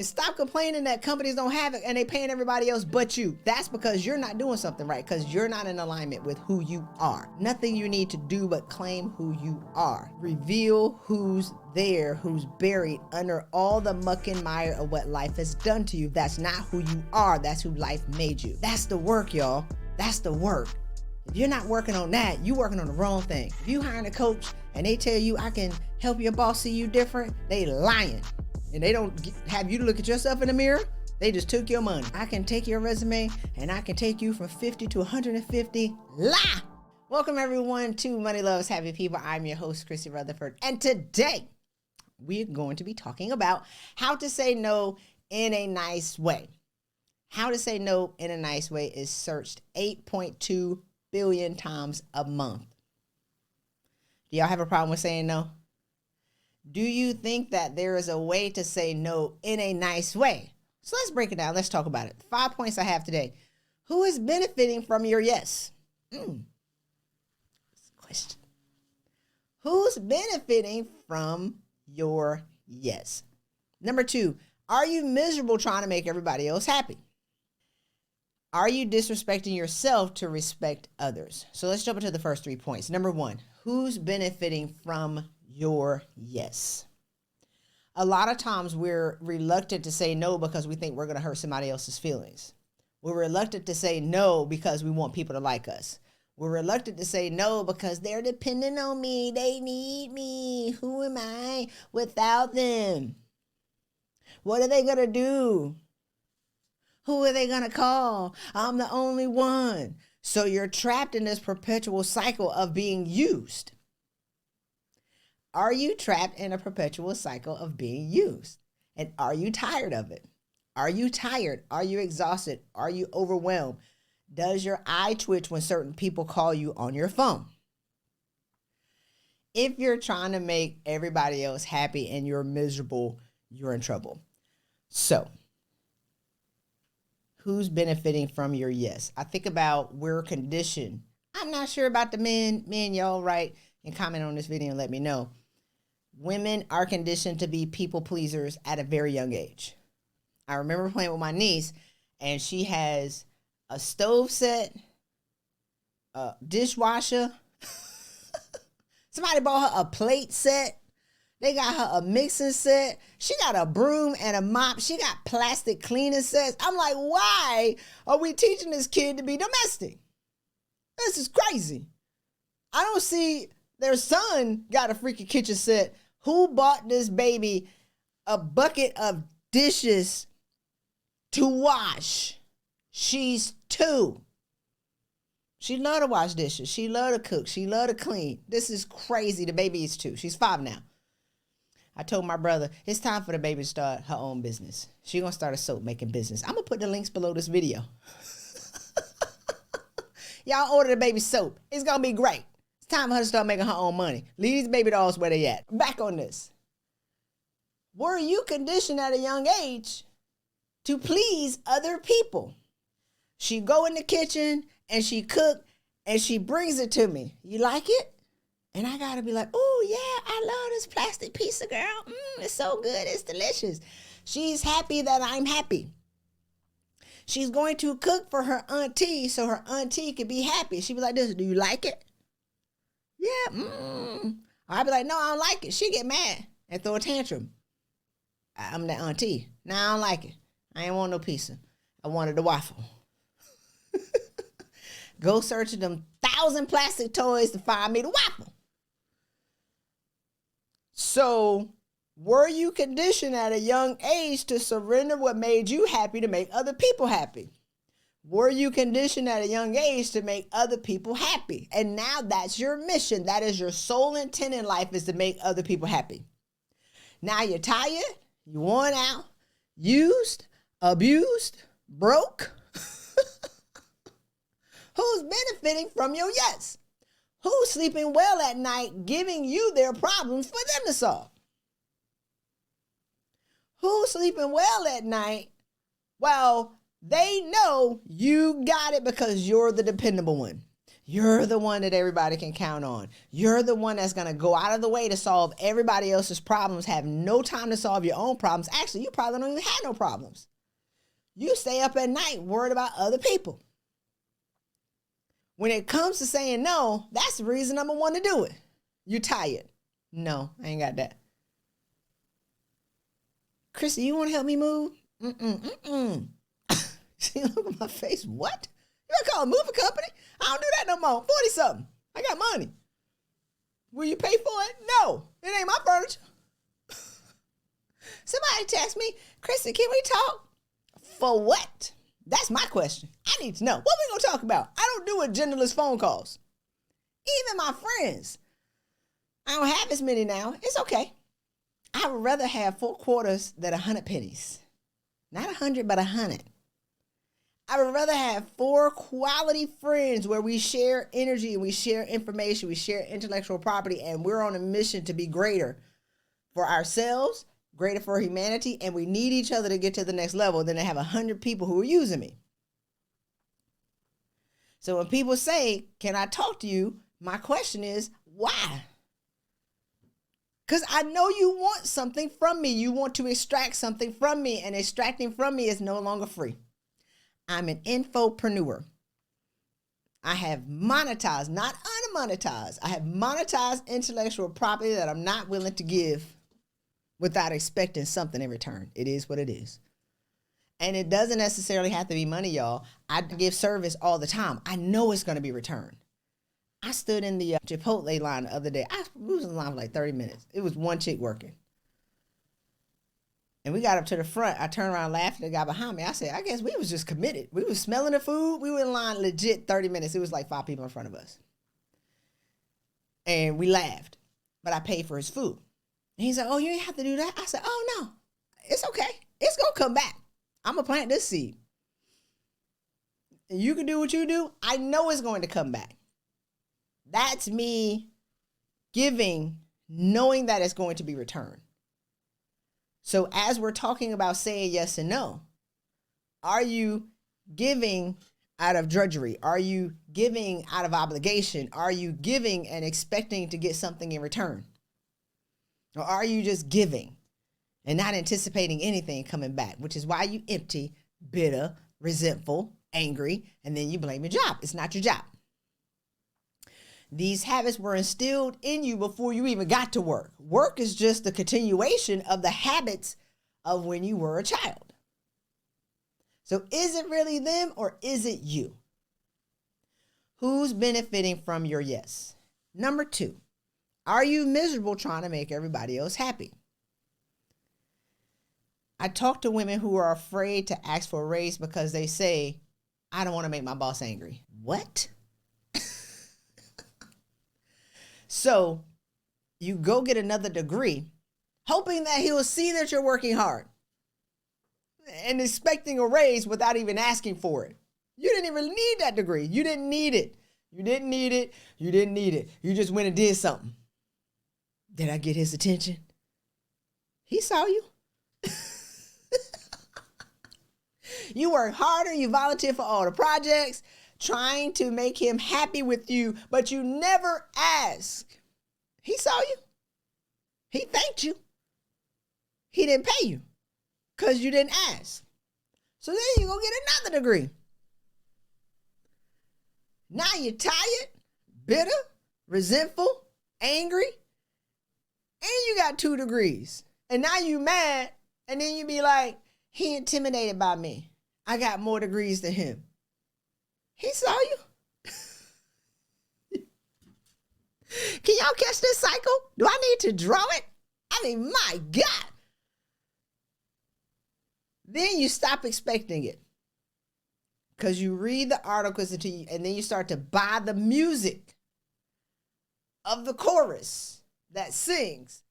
And stop complaining that companies don't have it and they paying everybody else but you. That's because you're not doing something right, because you're not in alignment with who you are. Nothing you need to do but claim who you are. Reveal who's there, who's buried under all the muck and mire of what life has done to you. That's not who you are. That's who life made you. That's the work, y'all. That's the work. If you're not working on that, you're working on the wrong thing. If you hiring a coach and they tell you I can help your boss see you different, they lying. And they don't have you to look at yourself in the mirror. They just took your money. I can take your resume and I can take you from 50 to 150. Lie! Welcome everyone to Money Loves Happy People. I'm your host, Christy Rutherford. And today we're going to be talking about how to say no in a nice way. How to say no in a nice way is searched 8.2 billion times a month. Do y'all have a problem with saying no? Do you think that there is a way to say no in a nice way? So let's break it down. Let's talk about it. 5 points I have today. Who is benefiting from your yes? That's a question. Who's benefiting from your yes? Number 2, are you miserable trying to make everybody else happy? Are you disrespecting yourself to respect others? So let's jump into the first 3 points. Number 1, who's benefiting from your yes? A lot of times we're reluctant to say no because we think we're going to hurt somebody else's feelings. We're reluctant to say no because we want people to like us. We're reluctant to say no because they're dependent on me. They need me. Who am I without them? What are they going to do? Who are they going to call? I'm the only one. So you're trapped in this perpetual cycle of being used. Are you trapped in a perpetual cycle of being used? And are you tired of it? Are you tired? Are you exhausted? Are you overwhelmed? Does your eye twitch when certain people call you on your phone? If you're trying to make everybody else happy and you're miserable, you're in trouble. So, who's benefiting from your yes? I think about we're conditioned. I'm not sure about the men. Men, y'all write and comment on this video and let me know. Women are conditioned to be people pleasers at a very young age. I remember playing with my niece and she has a stove set, a dishwasher. Somebody bought her a plate set. They got her a mixing set. She got a broom and a mop. She got plastic cleaning sets. I'm like, why are we teaching this kid to be domestic? This is crazy. I don't see their son got a freaking kitchen set. Who bought this baby a bucket of dishes to wash? She's 2. She love to wash dishes. She love to cook. She love to clean. This is crazy. The baby is 2. She's 5 now. I told my brother, it's time for the baby to start her own business. She gonna start a soap making business. I'm gonna put the links below this video. Y'all order the baby soap. It's gonna be great. It's time for her to start making her own money. Leave these baby dolls where they at. Back on this. Were you conditioned at a young age to please other people? She go in the kitchen and she cook and she brings it to me. You like it? And I gotta be like, oh yeah, I love this plastic pizza, girl. It's so good, it's delicious. She's happy that I'm happy. She's going to cook for her auntie so her auntie can be happy. She'd be like this, do you like it? Yeah, I'd be like, no, I don't like it. She get mad and throw a tantrum. I'm the auntie. No, I don't like it. I ain't want no pizza. I wanted the waffle. Go searching them 1,000 plastic toys to find me the waffle. So, were you conditioned at a young age to surrender what made you happy to make other people happy? Were you conditioned at a young age to make other people happy? And now that's your mission. That is your sole intent in life, is to make other people happy. Now you're tired, you're worn out, used, abused, broke. Who's benefiting from your yes? Who's sleeping well at night, giving you their problems for them to solve? Who's sleeping well at night? Well, they know you got it because you're the dependable one. You're the one that everybody can count on. You're the one that's going to go out of the way to solve everybody else's problems, have no time to solve your own problems. Actually, you probably don't even have no problems. You stay up at night worried about other people. When it comes to saying no, that's the reason I'm going to want to do it. You're tired. No, I ain't got that. Christy, you want to help me move? She look at my face. What? You gonna call a moving company? I don't do that no more. 40-something. I got money. Will you pay for it? No. It ain't my furniture. Somebody text me, Christy, can we talk? For what? That's my question. I need to know. What we gonna talk about? I don't do agendaless phone calls. Even my friends. I don't have as many now. It's okay. I would rather have 4 quarters than 100 pennies. Not 100, but 100. I would rather have 4 quality friends where we share energy, we share information, we share intellectual property, and we're on a mission to be greater for ourselves, greater for humanity, and we need each other to get to the next level than to have 100 people who are using me. So when people say, can I talk to you? My question is, why? Because I know you want something from me. You want to extract something from me, and extracting from me is no longer free. I'm an infopreneur. I have monetized, not unmonetized. I have monetized intellectual property that I'm not willing to give without expecting something in return. It is what it is. And it doesn't necessarily have to be money, y'all. I give service all the time. I know it's going to be returned. I stood in the Chipotle line the other day. I was in line for like 30 minutes. It was one chick working. And we got up to the front. I turned around laughing at the guy behind me. I said, I guess we was just committed. We was smelling the food. We were in line legit 30 minutes. It was like 5 people in front of us. And we laughed. But I paid for his food. And he said, oh, you ain't have to do that? I said, oh, no. It's okay. It's going to come back. I'm going to plant this seed. And you can do what you do. I know it's going to come back. That's me giving, knowing that it's going to be returned. So as we're talking about saying yes and no, are you giving out of drudgery? Are you giving out of obligation? Are you giving and expecting to get something in return? Or are you just giving and not anticipating anything coming back, which is why you empty, bitter, resentful, angry, and then you blame your job. It's not your job. These habits were instilled in you before you even got to work. Work is just the continuation of the habits of when you were a child. So is it really them or is it you? Who's benefiting from your yes? Number 2, are you miserable trying to make everybody else happy? I talk to women who are afraid to ask for a raise because they say, I don't want to make my boss angry. What? So you go get another degree, hoping that he'll see that you're working hard and expecting a raise without even asking for it. You didn't even need that degree. You didn't need it. You didn't need it. You didn't need it. You just went and did something. Did I get his attention? He saw you. You work harder. You volunteer for all the projects, trying to make him happy with you, but you never ask. He saw you. He thanked you. He didn't pay you because you didn't ask. So then you go get another degree. Now you're tired, bitter, resentful, angry, and you got 2 degrees. And now you mad, and then you be like, he intimidated by me. I got more degrees than him. He saw you. Can y'all catch this cycle? Do I need to draw it? I mean, my God. Then you stop expecting it. Because you read the articles and then you start to buy the music of the chorus that sings,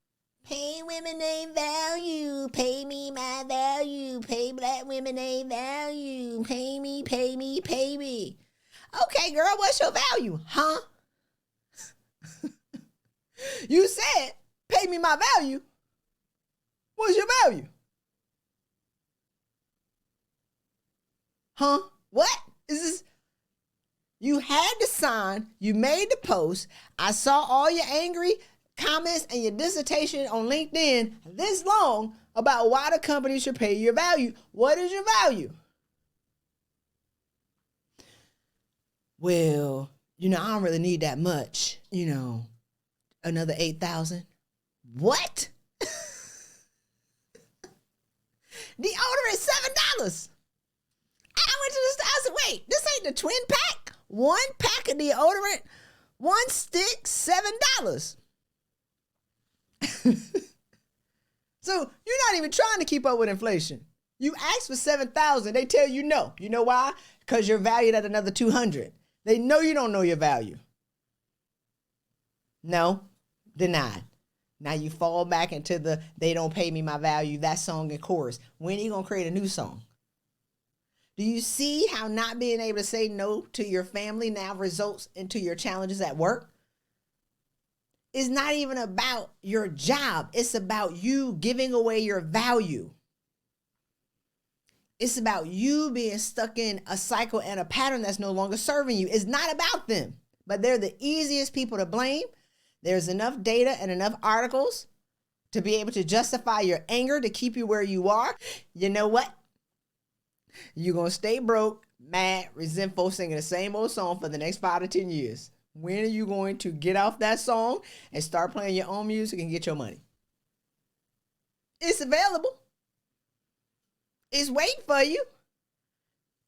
pay women a value, pay me my value, pay black women a value, pay me, pay me, pay me. Okay, girl, what's your value? Huh? You said, pay me my value. What's your value? Huh? What? Is this? You had the sign. You made the post. I saw all your angry comments and your dissertation on LinkedIn this long about why the company should pay your value. What is your value? Well, I don't really need that much. Another 8,000. What? Deodorant is $7. I went to the store. I said, wait, this ain't the twin pack? One pack of deodorant, one stick, $7. So you're not even trying to keep up with inflation. You ask for $7,000. They tell you no. You know why? Because you're valued at another $200. They know you don't know your value. No, denied. Now you fall back into the they don't pay me my value, that song and chorus. When are you going to create a new song? Do you see how not being able to say no to your family now results into your challenges at work? It's not even about your job. It's about you giving away your value. It's about you being stuck in a cycle and a pattern that's no longer serving you. It's not about them, but they're the easiest people to blame. There's enough data and enough articles to be able to justify your anger to keep you where you are. You know what? You're going to stay broke, mad, resentful, singing the same old song for the next 5 to 10 years. When are you going to get off that song and start playing your own music and get your money? It's available. It's waiting for you.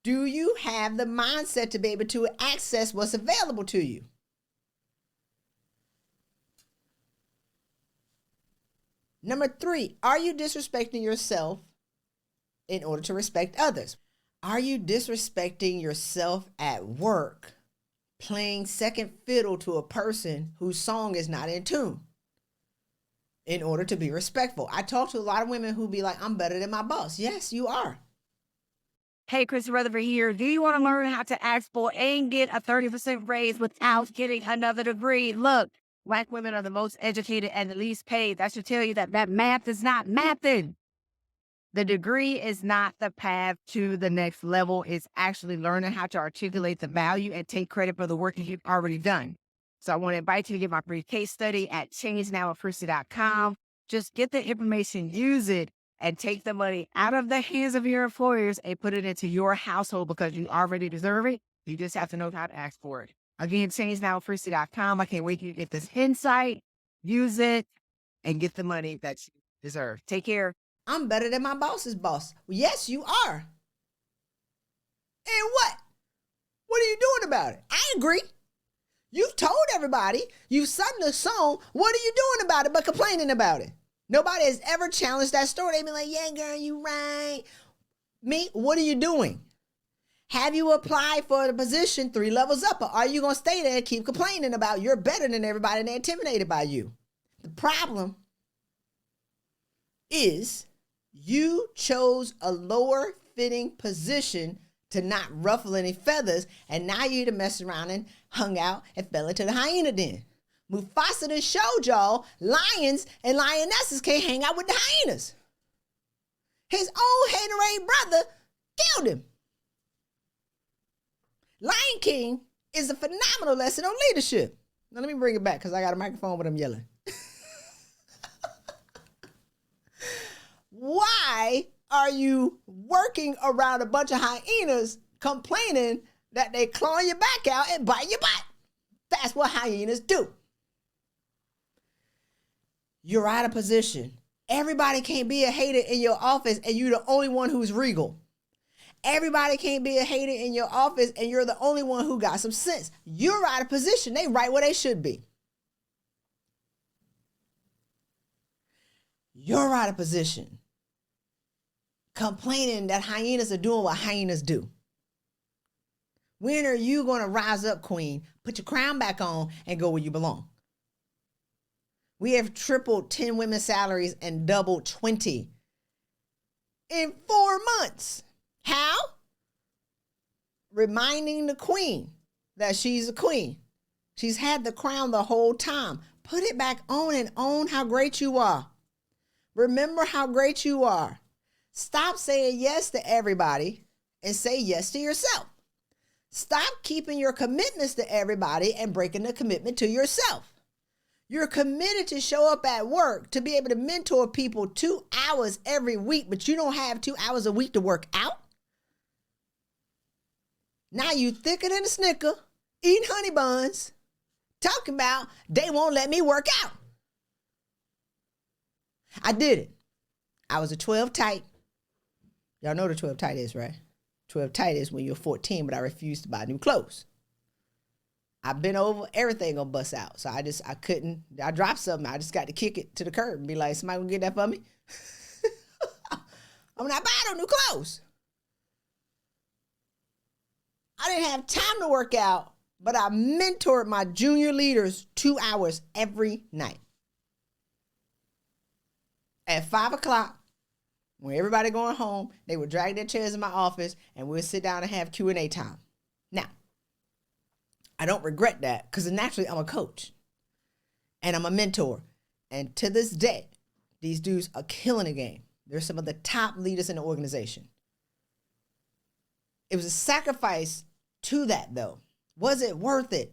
Do you have the mindset to be able to access what's available to you? Number 3, are you disrespecting yourself in order to respect others? Are you disrespecting yourself at work, playing second fiddle to a person whose song is not in tune in order to be respectful? I talk to a lot of women who be like, I'm better than my boss. Yes, you are. Hey, Christy Rutherford here. Do you want to learn how to ask for and get a 30% raise without getting another degree? Look, Black women are the most educated and the least paid. That should tell you that math is not mathing. The degree is not the path to the next level. It's actually learning how to articulate the value and take credit for the work that you've already done. So I want to invite you to get my free case study at changenowwithchristy.com. Just get the information, use it, and take the money out of the hands of your employers and put it into your household because you already deserve it. You just have to know how to ask for it. Again, changenowwithchristy.com. I can't wait to get this insight, use it, and get the money that you deserve. Take care. I'm better than my boss's boss. Yes, you are. And what? What are you doing about it? I agree. You've told everybody. You've sung the song. What are you doing about it but complaining about it? Nobody has ever challenged that story. They be like, yeah, girl, you right. Me, what are you doing? Have you applied for the position 3 levels up? Or are you going to stay there and keep complaining about you're better than everybody and they're intimidated by you? The problem is you chose a lower fitting position to not ruffle any feathers, and now you to mess around and hung out and fell into the hyena den. Mufasa done showed y'all lions and lionesses can't hang out with the hyenas. His own haterade brother killed him. Lion King is a phenomenal lesson on leadership. Now let me bring it back because I got a microphone but I'm yelling. Why are you working around a bunch of hyenas complaining that they claw your back out and bite your butt? That's what hyenas do. You're out of position. Everybody can't be a hater in your office and you're the only one who's regal. Everybody can't be a hater in your office and you're the only one who got some sense. You're out of position. They right where they should be. You're out of position. Complaining that hyenas are doing what hyenas do. When are you going to rise up, queen? Put your crown back on and go where you belong. We have tripled 10 women's salaries and doubled 20 in 4 months. How? Reminding the queen that she's a queen. She's had the crown the whole time. Put it back on and own how great you are. Remember how great you are. Stop saying yes to everybody and say yes to yourself. Stop keeping your commitments to everybody and breaking the commitment to yourself. You're committed to show up at work, to be able to mentor people 2 hours every week, but you don't have 2 hours a week to work out. Now you thicker than a Snicker, eating honey buns, talking about they won't let me work out. I did it. I was a 12 tight. Y'all know what a 12 tight is, right? 12 tight is when you're 14, but I refused to buy new clothes. I bent over, everything gonna bust out. So I dropped something. I just got to kick it to the curb and be like, somebody gonna get that for me? I'm not buying no new clothes. I didn't have time to work out, but I mentored my junior leaders 2 hours every night. At 5 o'clock, when everybody going home, they would drag their chairs in my office and we'd sit down and have Q&A time. Now, I don't regret that because naturally I'm a coach and I'm a mentor. And to this day, these dudes are killing the game. They're some of the top leaders in the organization. It was a sacrifice to that, though. Was it worth it?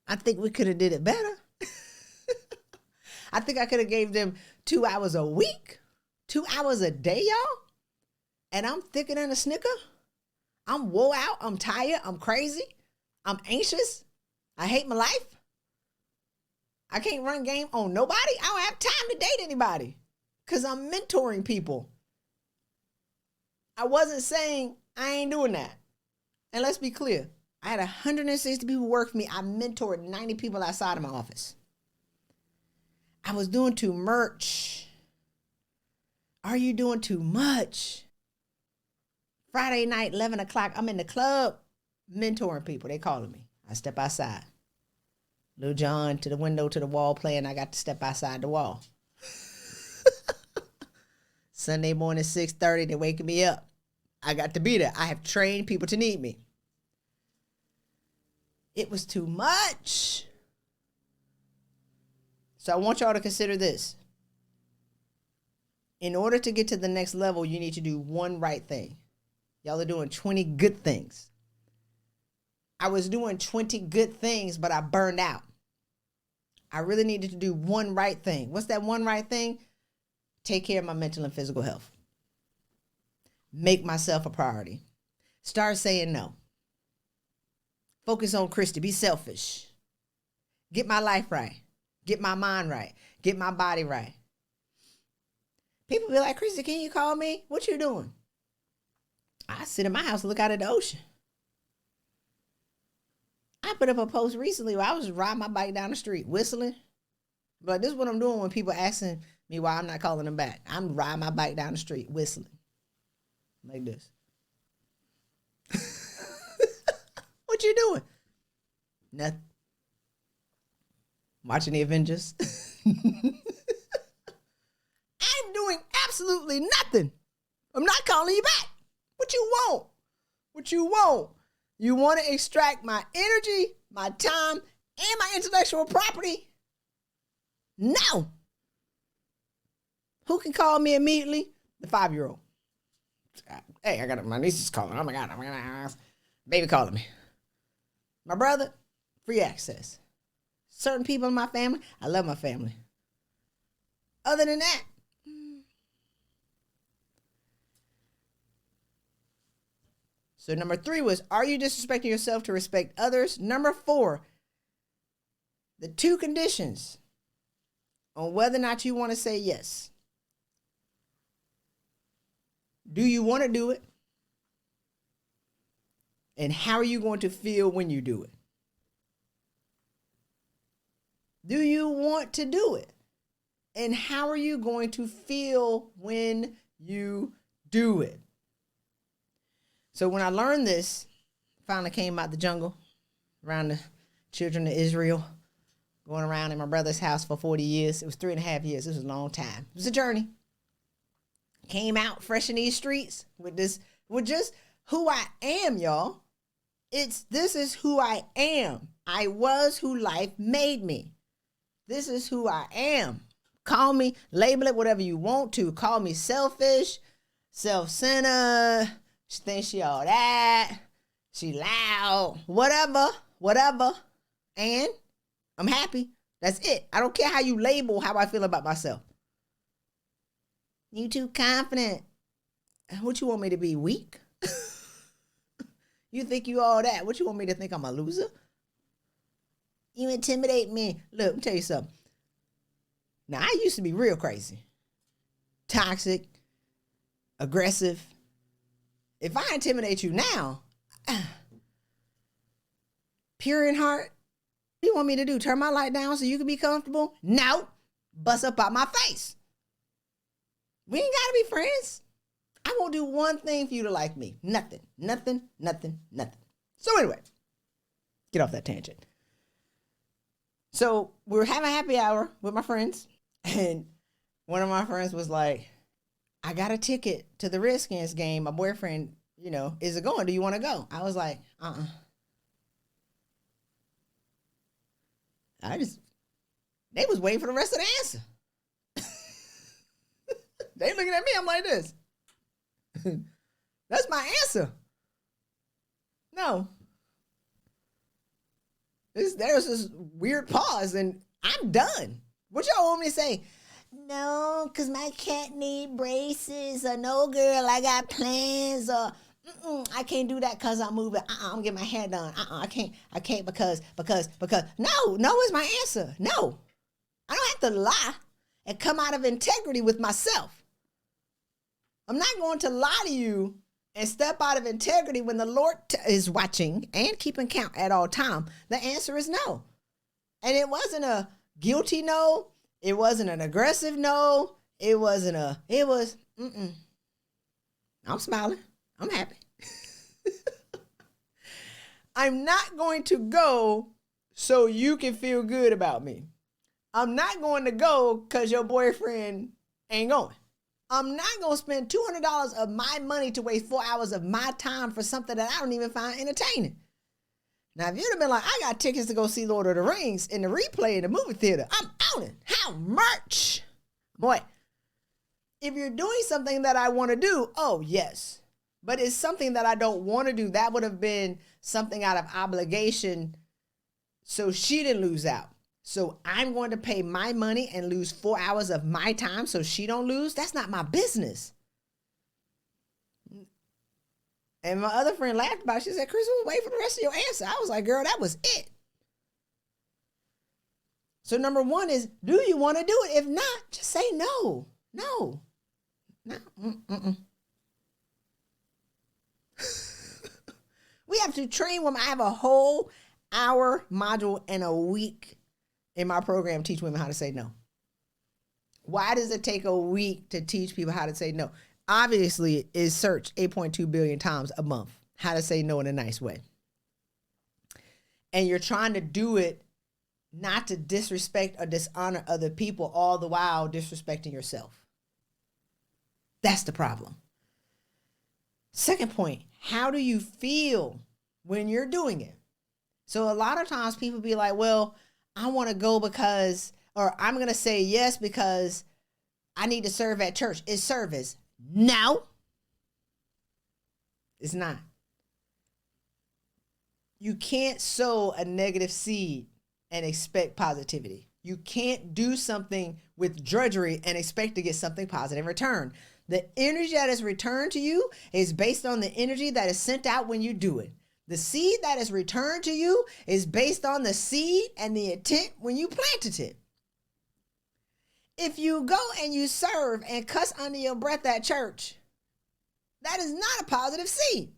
I think we could have did it better. I think I could have gave them 2 hours a week, 2 hours a day, y'all. And I'm thicker than a Snicker. I'm wore out. I'm tired. I'm crazy. I'm anxious. I hate my life. I can't run game on nobody. I don't have time to date anybody because I'm mentoring people. I wasn't saying I ain't doing that. And let's be clear. I had 160 people work for me. I mentored 90 people outside of my office. I was doing too much. Are you doing too much? Friday night, 11 o'clock, I'm in the club mentoring people. They calling me. I step outside. Lil John to the window, to the wall playing. I got to step outside the wall. Sunday morning, 6:30, they're waking me up. I got to be there. I have trained people to need me. It was too much. So I want y'all to consider this. In order to get to the next level, you need to do one right thing. Y'all are doing 20 good things. I was doing 20 good things, but I burned out. I really needed to do one right thing. What's that one right thing? Take care of my mental and physical health. Make myself a priority. Start saying no. Focus on Christy. Be selfish. Get my life right. Get my mind right. Get my body right. People be like, Christy, can you call me? What you doing? I sit in my house and look out at the ocean. I put up a post recently where I was riding my bike down the street, whistling. But this is what I'm doing when people asking me why I'm not calling them back. I'm riding my bike down the street, whistling. Like this. What you doing? Nothing. Watching the Avengers. I'm doing absolutely nothing. I'm not calling you back. What you want? What you want? You want to extract my energy, my time, and my intellectual property? No. Who can call me immediately? The 5-year-old. Hey, I got my niece is calling. Oh my God. Baby calling me. My brother, free access. Certain people in my family, I love my family. Other than that, so number 3 was, are you disrespecting yourself to respect others? Number 4, the 2 conditions on whether or not you want to say yes. Do you want to do it? And how are you going to feel when you do it? Do you want to do it? And how are you going to feel when you do it? So when I learned this, finally came out the jungle, around the children of Israel, going around in my brother's house for 40 years. It was 3.5 years. This was a long time. It was a journey. Came out fresh in these streets with just who I am, y'all. This is who I am. I was who life made me. This is who I am. Call me, label it whatever you want to. Call me selfish, self-centered, She thinks she all that. She loud. Whatever. And I'm happy. That's it. I don't care how you label how I feel about myself. You too confident. What you want me to be, weak? You think you all that. What you want me to think I'm a loser? You intimidate me. Look, let me tell you something. Now, I used to be real crazy. Toxic. Aggressive. If I intimidate you now, pure in heart, what do you want me to do? Turn my light down so you can be comfortable? No. Bust up out my face. We ain't got to be friends. I won't do one thing for you to like me. Nothing. So anyway, get off that tangent. So we're having a happy hour with my friends. And one of my friends was like, I got a ticket to the Redskins game. My boyfriend, is it going? Do you want to go? I was like, They was waiting for the rest of the answer. They looking at me, I'm like this. That's my answer. No. There's this weird pause and I'm done. What y'all want me to say? No, because my cat need braces. Or no, girl, I got plans. Or I can't do that because I'm moving. I'm getting my hair done. I can't because. No is my answer. No. I don't have to lie and come out of integrity with myself. I'm not going to lie to you and step out of integrity when the Lord is watching and keeping count at all time. The answer is no. And it wasn't a guilty no. It wasn't an aggressive no. It was, I'm smiling. I'm happy. I'm not going to go so you can feel good about me. I'm not going to go because your boyfriend ain't going. I'm not going to spend $200 of my money to waste 4 hours of my time for something that I don't even find entertaining. Now, if you'd have been like, I got tickets to go see Lord of the Rings in the replay in the movie theater, I'm on it. How much? Boy, if you're doing something that I want to do, oh, yes. But it's something that I don't want to do. That would have been something out of obligation so she didn't lose out. So I'm going to pay my money and lose 4 hours of my time so she don't lose? That's not my business. And my other friend laughed about it. She said, Chris, we'll wait for the rest of your answer. I was like, girl, that was it. So number one is, do you want to do it? If not, just say no. No. We have to train women. I have a whole hour module in a week in my program, teach women how to say no. Why does it take a week to teach people how to say no? Obviously, it's searched 8.2 billion times a month, how to say no in a nice way. And you're trying to do it not to disrespect or dishonor other people, all the while disrespecting yourself. That's the problem. Second point, how do you feel when you're doing it? So a lot of times people be like, well, I want to go because, or I'm going to say yes because I need to serve at church. It's service. No, it's not. You can't sow a negative seed and expect positivity. You can't do something with drudgery and expect to get something positive in return. The energy that is returned to you is based on the energy that is sent out when you do it. The seed that is returned to you is based on the seed and the intent when you planted it. If you go and you serve and cuss under your breath at church, that is not a positive seed.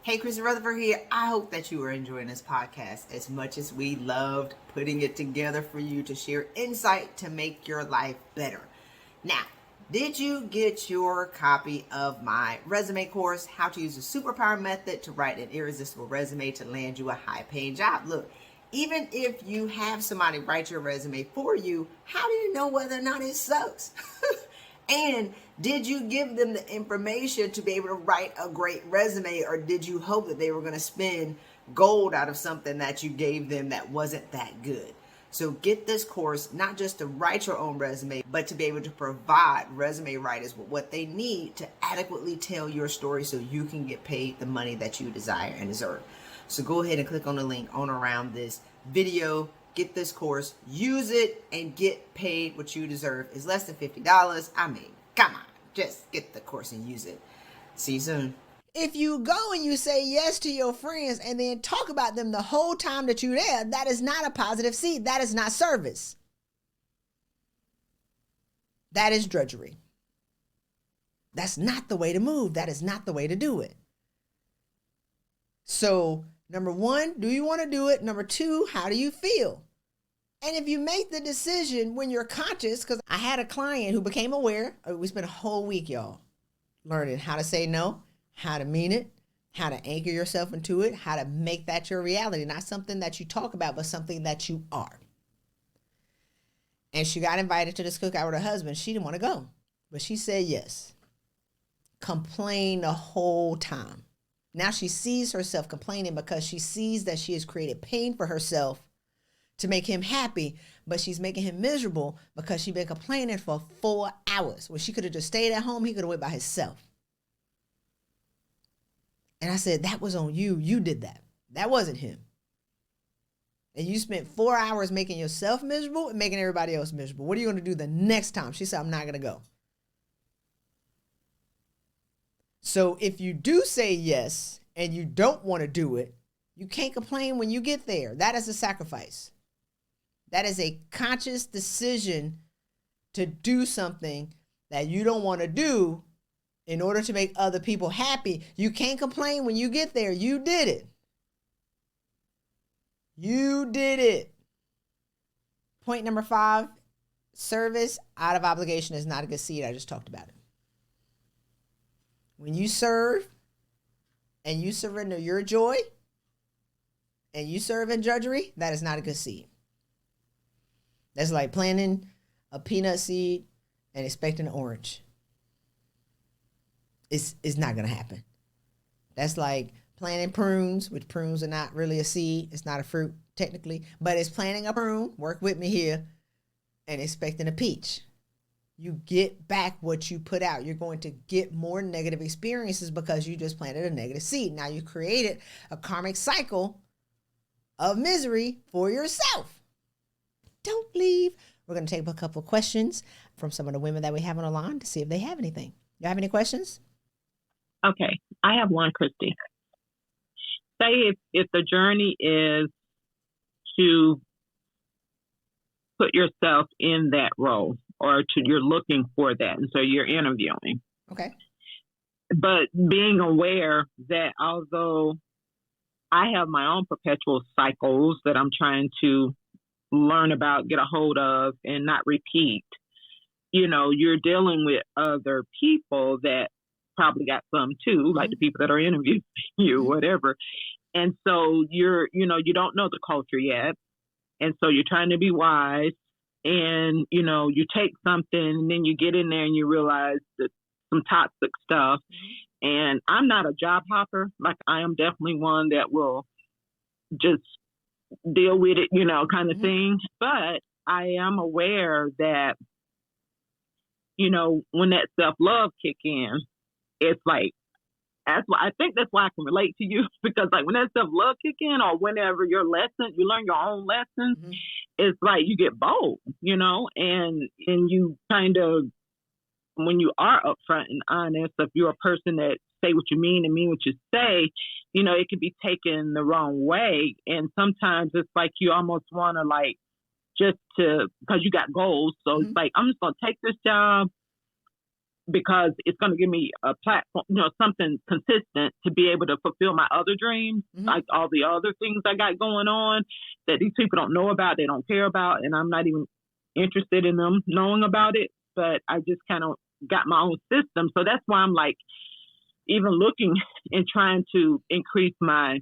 Hey, Christy Rutherford here. I hope that you are enjoying this podcast as much as we loved putting it together for you to share insight to make your life better. Now, did you get your copy of my resume course, How to Use the Superpower Method to Write an Irresistible Resume to Land You a High-Paying Job? Look, even if you have somebody write your resume for you, how do you know whether or not it sucks? And did you give them the information to be able to write a great resume, or did you hope that they were going to spend gold out of something that you gave them that wasn't that good? So get this course, not just to write your own resume, but to be able to provide resume writers with what they need to adequately tell your story so you can get paid the money that you desire and deserve. So go ahead and click on the link on around this video. Get this course, use it, and get paid what you deserve. It's less than $50. I mean, come on, just get the course and use it. See you soon. If you go and you say yes to your friends and then talk about them the whole time that you're there, that is not a positive seed. That is not service. That is drudgery. That's not the way to move. That is not the way to do it. So, number one, do you want to do it? Number two, how do you feel? And if you make the decision when you're conscious, because I had a client who became aware, we spent a whole week, y'all, learning how to say no, how to mean it, how to anchor yourself into it, how to make that your reality, not something that you talk about, but something that you are. And she got invited to this cookout with her husband. She didn't want to go, but she said yes. Complained the whole time. Now she sees herself complaining because she sees that she has created pain for herself to make him happy, but she's making him miserable because she's been complaining for 4 hours. When she could have just stayed at home, he could have went by himself. And I said, that was on you. You did that. That wasn't him. And you spent 4 hours making yourself miserable and making everybody else miserable. What are you going to do the next time? She said, I'm not going to go. So if you do say yes and you don't want to do it, you can't complain when you get there. That is a sacrifice. That is a conscious decision to do something that you don't want to do in order to make other people happy. You can't complain when you get there. You did it. You did it. Point number 5, service out of obligation is not a good seed. I just talked about it. When you serve and you surrender your joy and you serve in drudgery, that is not a good seed. That's like planting a peanut seed and expecting an orange. It's not going to happen. That's like planting prunes, which prunes are not really a seed. It's not a fruit technically, but it's planting a prune, work with me here, and expecting a peach. You get back what you put out. You're going to get more negative experiences because you just planted a negative seed. Now you created a karmic cycle of misery for yourself. Don't leave. We're going to take a couple of questions from some of the women that we have on the line to see if they have anything. You have any questions? Okay, I have one, Christy. Say if the journey is to put yourself in that role, or you're looking for that, and so you're interviewing. Okay. But being aware that although I have my own perpetual cycles that I'm trying to learn about, get a hold of, and not repeat, you're dealing with other people that probably got some too, like the people that are interviewing you, whatever. And so you don't know the culture yet. And so you're trying to be wise, and, you take something and then you get in there and you realize that some toxic stuff. And I'm not a job hopper. Like, I am definitely one that will just deal with it, kind of thing. But I am aware that, when that self-love kick in, it's like, I think that's why I can relate to you, because like when that self-love kick in, or whenever you learn your own lessons, it's like you get bold, and you kind of, when you are upfront and honest, if you're a person that say what you mean and mean what you say, it can be taken the wrong way. And sometimes it's like you almost want to because you got goals. So it's like, I'm just going to take this job because it's going to give me a platform, something consistent to be able to fulfill my other dreams, like all the other things I got going on that these people don't know about, they don't care about, and I'm not even interested in them knowing about it. But I just kind of got my own system. So that's why I'm like, even looking and trying to increase my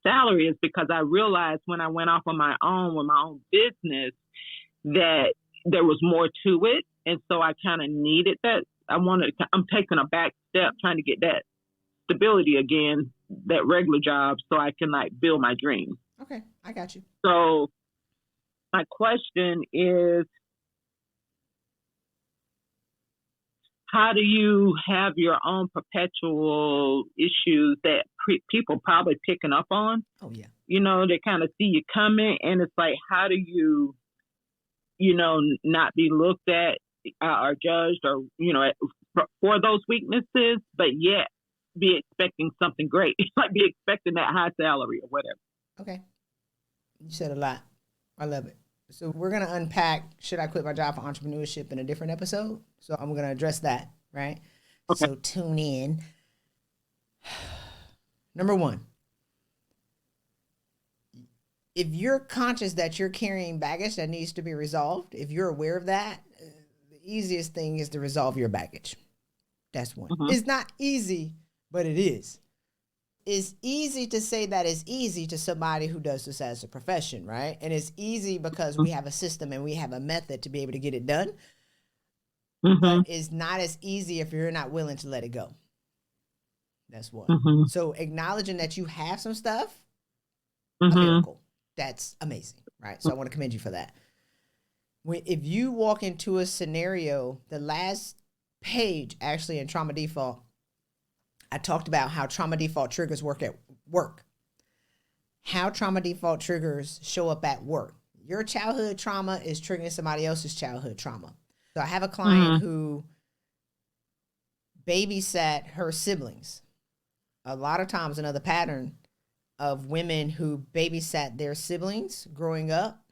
salary, is because I realized when I went off on my own with my own business that there was more to it. And so I kind of needed that. I'm taking a back step, trying to get that stability again, that regular job, so I can like build my dream. Okay, I got you. So my question is, how do you have your own perpetual issues that people probably picking up on? Oh, yeah. They kind of see you coming, and it's like, how do you, not be looked at or judged or, for those weaknesses, but yet be expecting something great, like be expecting that high salary or whatever. Okay. You said a lot. I love it. So we're going to unpack, should I quit my job for entrepreneurship, in a different episode. So I'm going to address that, right? Okay. So tune in. Number one, if you're conscious that you're carrying baggage that needs to be resolved, if you're aware of that, the easiest thing is to resolve your baggage. That's one. Mm-hmm. It's not easy, but it is. It's easy to say that it's easy to somebody who does this as a profession, right? And it's easy because we have a system and we have a method to be able to get it done. Mm-hmm. But it's not as easy if you're not willing to let it go. That's one. Mm-hmm. So acknowledging that you have some stuff, a miracle. That's amazing, right? So I want to commend you for that. If you walk into a scenario, the last page actually in Trauma Default, I talked about how trauma default triggers work at work. How trauma default triggers show up at work. Your childhood trauma is triggering somebody else's childhood trauma. So I have a client who babysat her siblings. A lot of times another pattern of women who babysat their siblings growing up,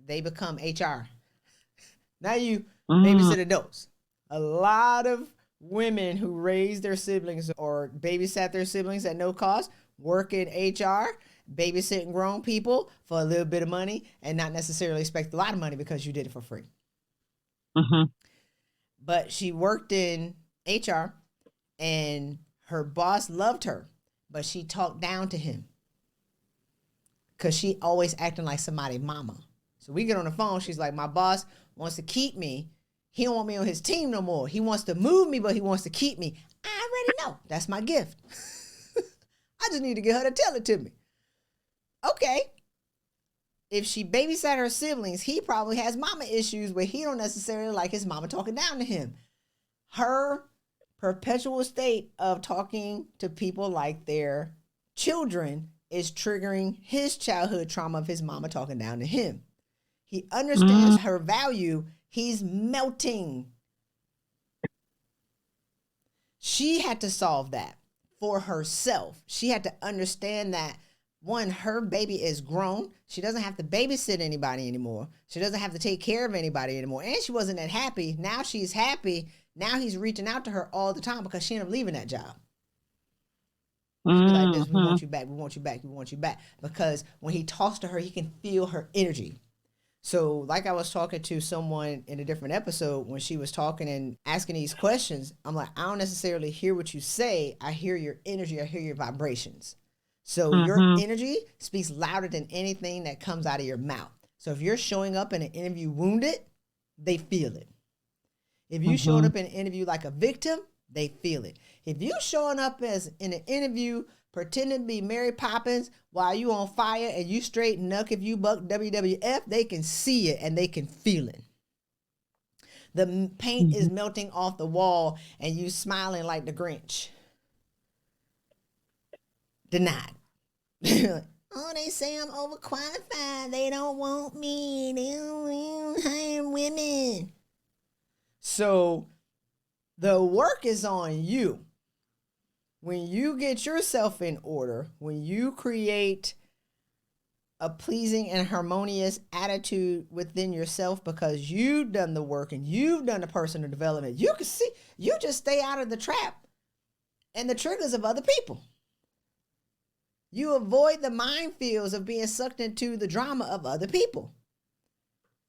they become HR. Now you babysit adults. A lot of women who raised their siblings or babysat their siblings at no cost work in HR, babysitting grown people for a little bit of money and not necessarily expect a lot of money because you did it for free. But she worked in HR and her boss loved her, but she talked down to him because she always acting like somebody's mama. So we get on the phone. She's like, my boss wants to keep me. He don't want me on his team no more. He wants to move me, but he wants to keep me. I already know. That's my gift. I just need to get her to tell it to me. Okay. If she babysat her siblings, he probably has mama issues where he don't necessarily like his mama talking down to him. Her perpetual state of talking to people like their children is triggering his childhood trauma of his mama talking down to him. He understands her value. He's melting. She had to solve that for herself. She had to understand that, one, her baby is grown. She doesn't have to babysit anybody anymore. She doesn't have to take care of anybody anymore. And she wasn't that happy. Now she's happy. Now he's reaching out to her all the time because she ended up leaving that job. Like this, we want you back, we want you back, we want you back. Because when he talks to her, he can feel her energy. So like I was talking to someone in a different episode when she was talking and asking these questions, I'm like, I don't necessarily hear what you say. I hear your energy. I hear your vibrations. So your energy speaks louder than anything that comes out of your mouth. So if you're showing up in an interview wounded, they feel it. If you showing up in an interview like a victim, they feel it. If you showing up as in an interview pretending to be Mary Poppins while you on fire and you straight nuck if you buck WWF, they can see it and they can feel it. The paint is melting off the wall and you smiling like the Grinch. Denied. Oh, they say I'm overqualified. They don't want me. They don't hire women. So the work is on you. When you get yourself in order, when you create a pleasing and harmonious attitude within yourself because you've done the work and you've done the personal development, you can see, you just stay out of the trap and the triggers of other people. You avoid the minefields of being sucked into the drama of other people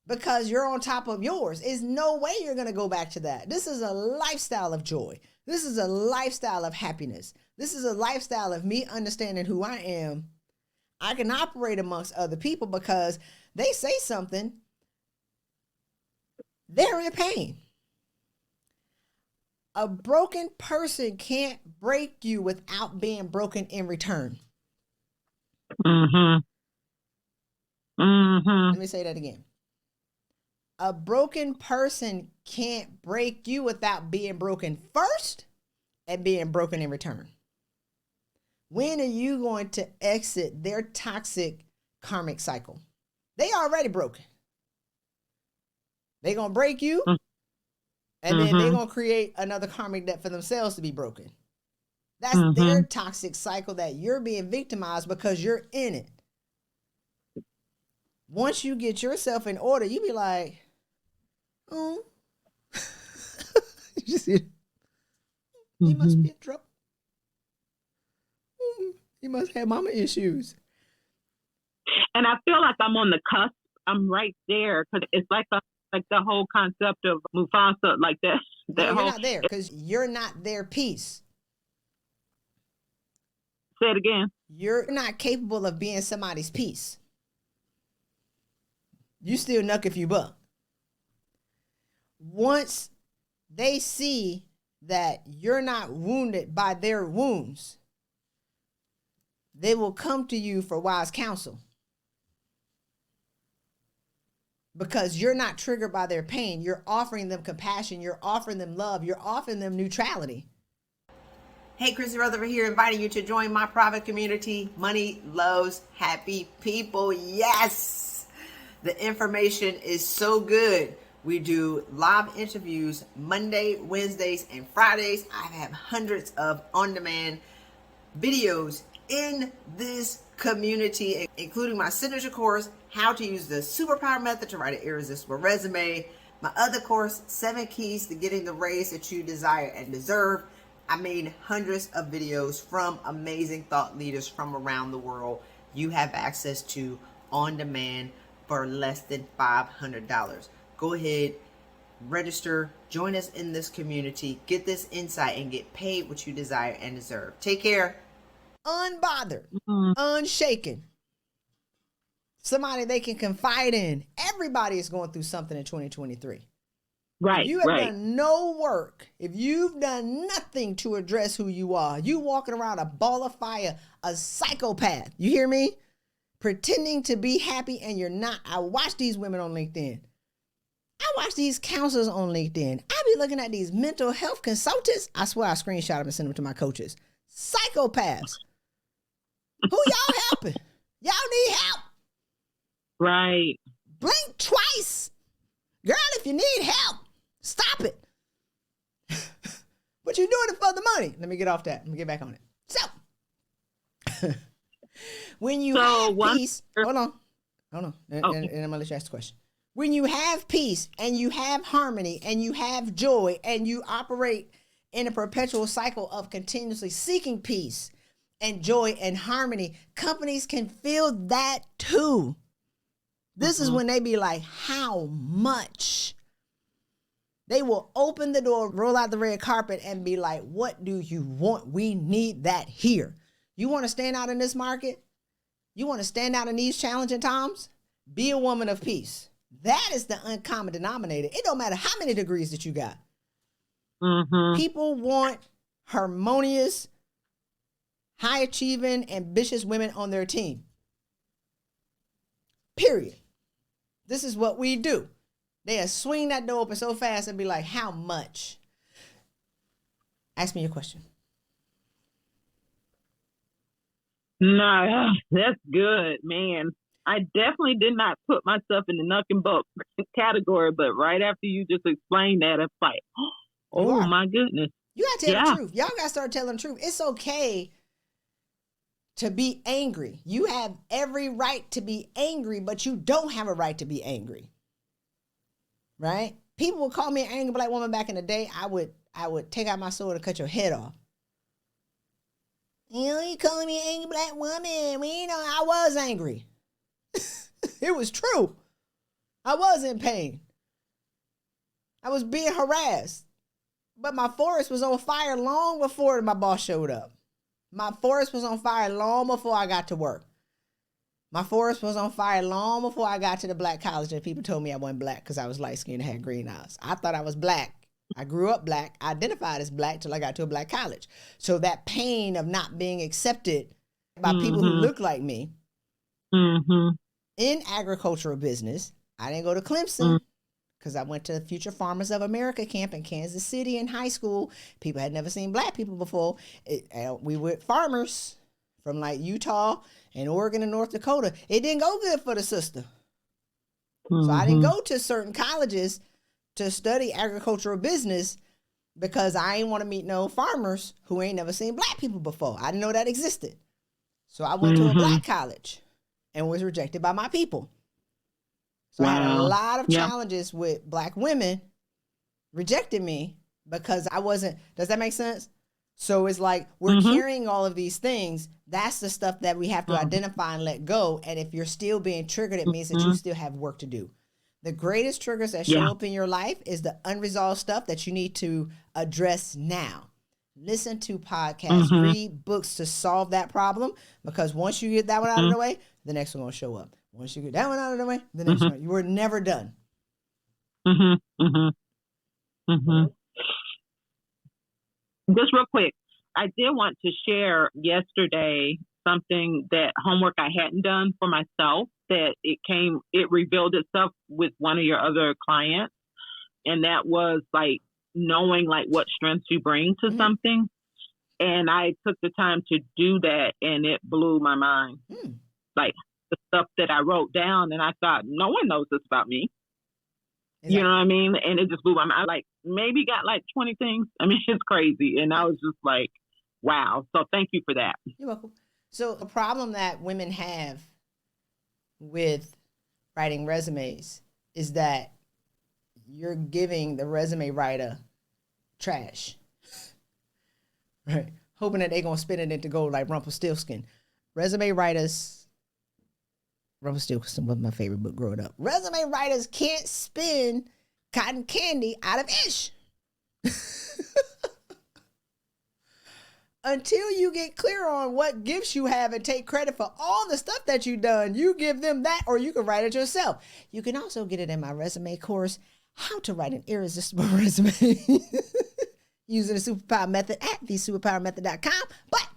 because you're on top of yours. There's no way you're going to go back to that. This is a lifestyle of joy. This is a lifestyle of happiness. This is a lifestyle of me understanding who I am. I can operate amongst other people because they say something, they're in pain. A broken person can't break you without being broken in return. Let me say that again. A broken person can't break you without being broken first and being broken in return. When are you going to exit their toxic karmic cycle? They already broken. They gonna break you, and then they gonna create another karmic debt for themselves to be broken. That's their toxic cycle that you're being victimized because you're in it. Once you get yourself in order, you be like, oh, you see it? He must be in trouble. He must have mama issues. And I feel like I'm on the cusp. I'm right there because it's like the whole concept of Mufasa, like that. No, you're not there because you're not their piece. Say it again. You're not capable of being somebody's piece. You still knuck if you buck. Once they see that you're not wounded by their wounds, they will come to you for wise counsel. Because you're not triggered by their pain. You're offering them compassion. You're offering them love. You're offering them neutrality. Hey, Christy Rutherford here, inviting you to join my private community, Money Loves Happy People. Yes! The information is so good. We do live interviews Monday, Wednesdays, and Fridays. I have hundreds of on-demand videos in this community, including my signature course, How to Use the Superpower Method to Write an Irresistible Resume. My other course, 7 Keys to Getting the Raise That You Desire and Deserve. I made hundreds of videos from amazing thought leaders from around the world. You have access to on demand for less than $500. Go ahead, register, join us in this community, get this insight, and get paid what you desire and deserve. Take care. Unbothered, unshaken. Somebody they can confide in. Everybody is going through something in 2023. Right. If you have done no work, if you've done nothing to address who you are, you walking around a ball of fire, a psychopath. You hear me? Pretending to be happy and you're not. I watch these women on LinkedIn. I watch these counselors on LinkedIn. I be looking at these mental health consultants. I swear I screenshot them and send them to my coaches. Psychopaths. Who y'all helping? Y'all need help. Right. Blink twice. Girl, if you need help, stop it. But you're doing it for the money. Let me get off that. Let me get back on it. So, when you have peace, hold on. And I'm going to let you ask the question. When you have peace and you have harmony and you have joy and you operate in a perpetual cycle of continuously seeking peace and joy and harmony, companies can feel that too. This is when they be like, how much? They will open the door, roll out the red carpet and be like, what do you want? We need that here. You want to stand out in this market? You want to stand out in these challenging times? Be a woman of peace. That is the uncommon denominator. It don't matter how many degrees that you got. People want harmonious, high achieving, ambitious women on their team. Period. This is what we do. They'll swing that door open so fast and be like, how much? Ask me your question. No, that's good, man. I definitely did not put myself in the knuck and buck category, but right after you just explained that, it's like, oh my goodness. You got to tell the truth. Y'all got to start telling the truth. It's okay to be angry. You have every right to be angry, but you don't have a right to be angry. Right? People would call me an angry black woman back in the day. I would take out my sword and cut your head off. You calling me an angry black woman? Well, I was angry. It was true. I was in pain. I was being harassed. But my forest was on fire long before my boss showed up. My forest was on fire long before I got to work. My forest was on fire long before I got to the black college and people told me I wasn't black because I was light-skinned and had green eyes. I thought I was black. I grew up black, identified as black till I got to a black college. So that pain of not being accepted by people who look like me in agricultural business. I didn't go to Clemson because I went to Future Farmers of America camp in Kansas City in high school. People had never seen black people before. We were farmers from like Utah and Oregon and North Dakota. It didn't go good for the sister. So I didn't go to certain colleges to study agricultural business because I ain't want to meet no farmers who ain't never seen black people before. I didn't know that existed. So I went to a black college and was rejected by my people. So I had a lot of challenges with black women rejecting me because I wasn't, does that make sense? So it's like we're carrying all of these things. That's the stuff that we have to identify and let go. And if you're still being triggered, it means that you still have work to do. The greatest triggers that show up in your life is the unresolved stuff that you need to address now. Listen to podcasts, read books to solve that problem, because once you get that one out of the way, the next one will show up. Once you get that one out of the way, the next one, you were never done. Just real quick, I did want to share yesterday something that homework I hadn't done for myself, that it revealed itself with one of your other clients. And that was like knowing like what strengths you bring to something. And I took the time to do that and it blew my mind. Like the stuff that I wrote down and I thought, no one knows this about me. Exactly. You know what I mean? And it just blew my mind. I like maybe got like 20 things. I mean, it's crazy. And I was just like, wow. So thank you for that. You're welcome. So the problem that women have with writing resumes is that you're giving the resume writer trash, right? Hoping that they're going to spin it into gold like Rumpelstiltskin. Resume writers, Rumpelstiltskin was my favorite book growing up. Resume writers can't spin cotton candy out of ish. Until you get clear on what gifts you have and take credit for all the stuff that you've done, you give them that, or you can write it yourself. You can also get it in my resume course, How to Write an Irresistible Resume, using the superpower method at thesuperpowermethod.com. But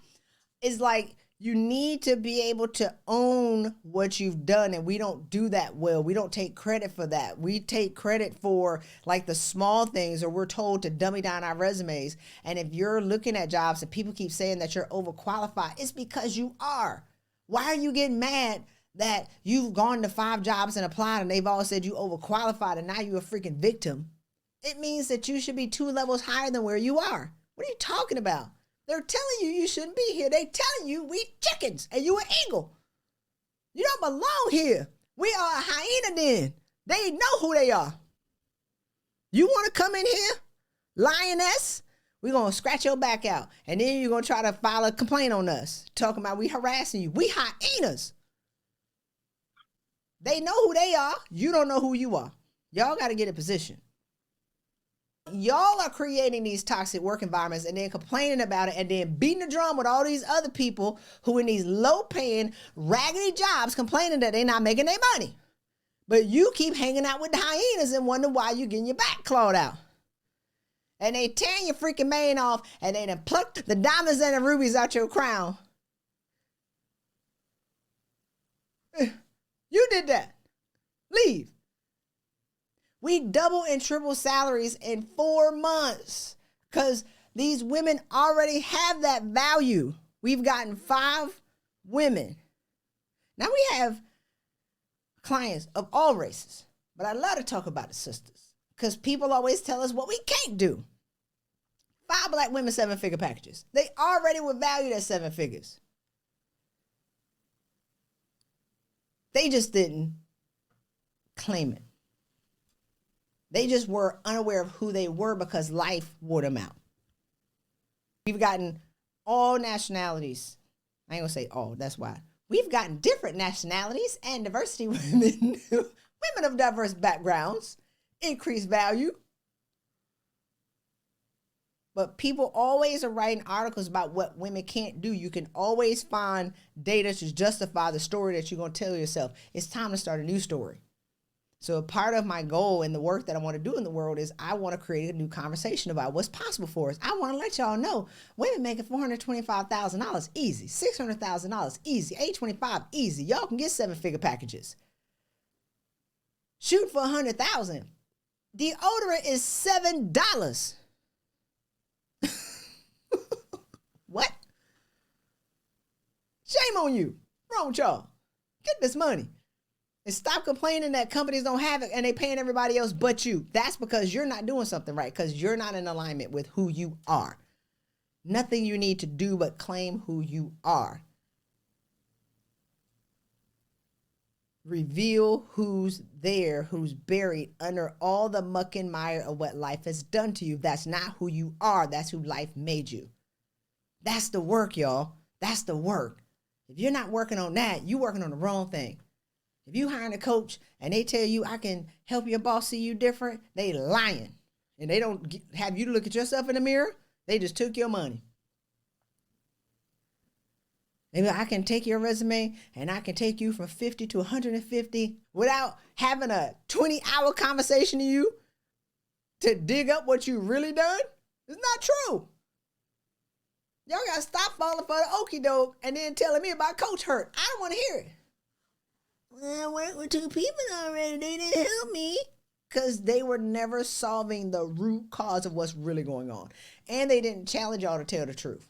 it's like, you need to be able to own what you've done, and we don't do that well. We don't take credit for that. We take credit for like the small things, or we're told to dummy down our resumes. And if you're looking at jobs and people keep saying that you're overqualified, it's because you are. Why are you getting mad that you've gone to 5 jobs and applied and they've all said you overqualified and now you're a freaking victim? It means that you should be 2 levels higher than where you are. What are you talking about? They're telling you you shouldn't be here. They're telling you we chickens and you an eagle. You don't belong here. We are a hyena then. They know who they are. You want to come in here, lioness? We're going to scratch your back out. And then you're going to try to file a complaint on us, talking about we harassing you. We hyenas. They know who they are. You don't know who you are. Y'all got to get in position. Y'all are creating these toxic work environments and then complaining about it and then beating the drum with all these other people who in these low-paying, raggedy jobs complaining that they're not making their money. But you keep hanging out with the hyenas and wonder why you're getting your back clawed out. And they tearing your freaking mane off and they done plucked the diamonds and the rubies out your crown. You did that. Leave. We double and triple salaries in 4 months because these women already have that value. We've gotten 5 women. Now we have clients of all races, but I love to talk about the sisters because people always tell us what we can't do. 5 black women, 7-figure packages. They already were valued at 7 figures. They just didn't claim it. They just were unaware of who they were because life wore them out. We've gotten all nationalities. I ain't gonna say all, that's why. We've gotten different nationalities and diversity women, women of diverse backgrounds, increased value. But people always are writing articles about what women can't do. You can always find data to justify the story that you're gonna tell yourself. It's time to start a new story. So part of my goal and the work that I want to do in the world is I want to create a new conversation about what's possible for us. I want to let y'all know women making $425,000 easy, $600,000 easy, $825 easy. Y'all can get 7-figure packages. Shoot for 100,000. Deodorant is $7. What? Shame on you. Wrong with y'all. Get this money. And stop complaining that companies don't have it and they paying everybody else but you. That's because you're not doing something right, because you're not in alignment with who you are. Nothing you need to do but claim who you are. Reveal who's there, who's buried under all the muck and mire of what life has done to you. That's not who you are. That's who life made you. That's the work, y'all. That's the work. If you're not working on that, you're working on the wrong thing. If you hire a coach and they tell you I can help your boss see you different, they lying. And they don't have you to look at yourself in the mirror. They just took your money. Maybe I can take your resume and I can take you from 50 to 150 without having a 20-hour conversation to you to dig up what you really done. It's not true. Y'all got to stop falling for the okie doke and then telling me about Coach Hurt. I don't want to hear it. Well, I worked with 2 people already. They didn't help me. Because they were never solving the root cause of what's really going on. And they didn't challenge y'all to tell the truth.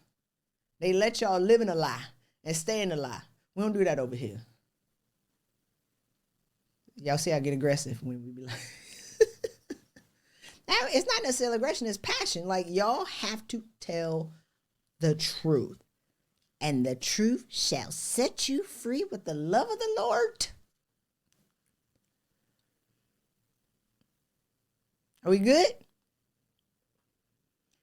They let y'all live in a lie and stay in a lie. We don't do that over here. Y'all see I get aggressive when we be like... Now, it's not necessarily aggression, it's passion. Like, y'all have to tell the truth. And the truth shall set you free with the love of the Lord. Are we good?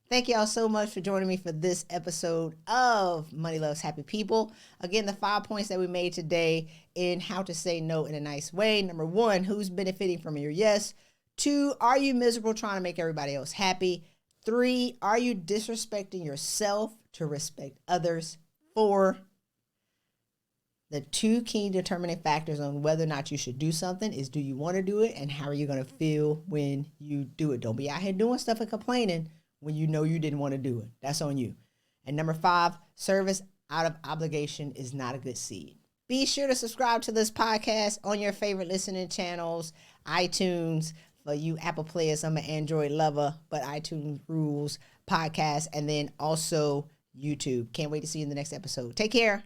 Thank y'all so much for joining me for this episode of Money Loves Happy People. Again, the 5 points that we made today in how to say no in a nice way. Number 1, who's benefiting from your yes? 2, are you miserable trying to make everybody else happy? 3, are you disrespecting yourself to respect others? 4, the 2 key determining factors on whether or not you should do something is, do you want to do it, and how are you going to feel when you do it? Don't be out here doing stuff and complaining when you know you didn't want to do it. That's on you. And number 5, service out of obligation is not a good seed. Be sure to subscribe to this podcast on your favorite listening channels, iTunes. For you Apple players, I'm an Android lover, but iTunes rules, podcast, and then also YouTube. Can't wait to see you in the next episode. Take care.